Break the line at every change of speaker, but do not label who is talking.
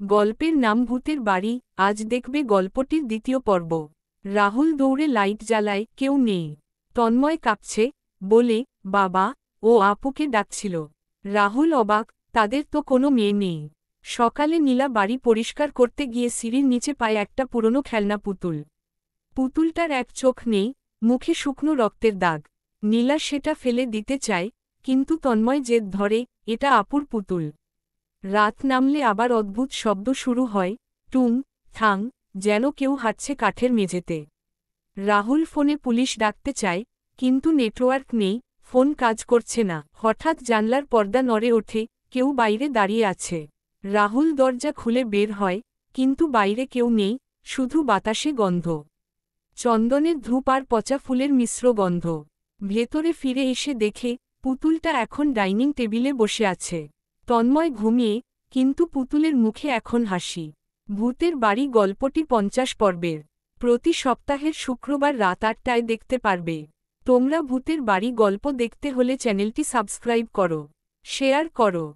গল্পের নাম ভূতের বাড়ি। আজ দেখবে গল্পটির দ্বিতীয় পর্ব। রাহুল দৌড়ে লাইট জ্বালায়, কেউ নেই। তন্ময় কাঁপছে, বলে, বাবা, ও আপুকে ডাকছিল। রাহুল অবাক, তাদের তো কোনো মেয়ে নেই। সকালে নীলা বাড়ি পরিষ্কার করতে গিয়ে সিঁড়ির নিচে পায় একটা পুরনো খেলনা পুতুল। পুতুলটার এক চোখ নেই, মুখে শুকনো রক্তের দাগ। নীলা সেটা ফেলে দিতে চায়, কিন্তু তন্ময় জেদ ধরে, এটা আপুর পুতুল। রাত নামলে আবার অদ্ভুত শব্দ শুরু হয়, টুং, থাং, যেন কেউ হাঁটছে কাঠের মেঝেতে। রাহুল ফোনে পুলিশ ডাকতে চায়, কিন্তু নেটওয়ার্ক নেই, ফোন কাজ করছে না। হঠাৎ জানলার পর্দা নড়ে ওঠে, কেউ বাইরে দাঁড়িয়ে আছে। রাহুল দরজা খুলে বের হয়, কিন্তু বাইরে কেউ নেই, শুধু বাতাসে গন্ধ। চন্দনের ধূপ আর পচা ফুলের মিশ্র গন্ধ। ভেতরে ফিরে এসে দেখে, পুতুলটা এখন ডাইনিং টেবিলে বসে আছে। তন্ময় ঘুমিয়ে, কিন্তু পুতুলের মুখে এখন হাসি। ভূতের বাড়ি গল্পটি 50 পর্বের। প্রতি সপ্তাহের শুক্রবার রাত 8টায় দেখতে পারবে। তোমরা ভূতের বাড়ি গল্প দেখতে হলে চ্যানেলটি সাবস্ক্রাইব করো, শেয়ার করো।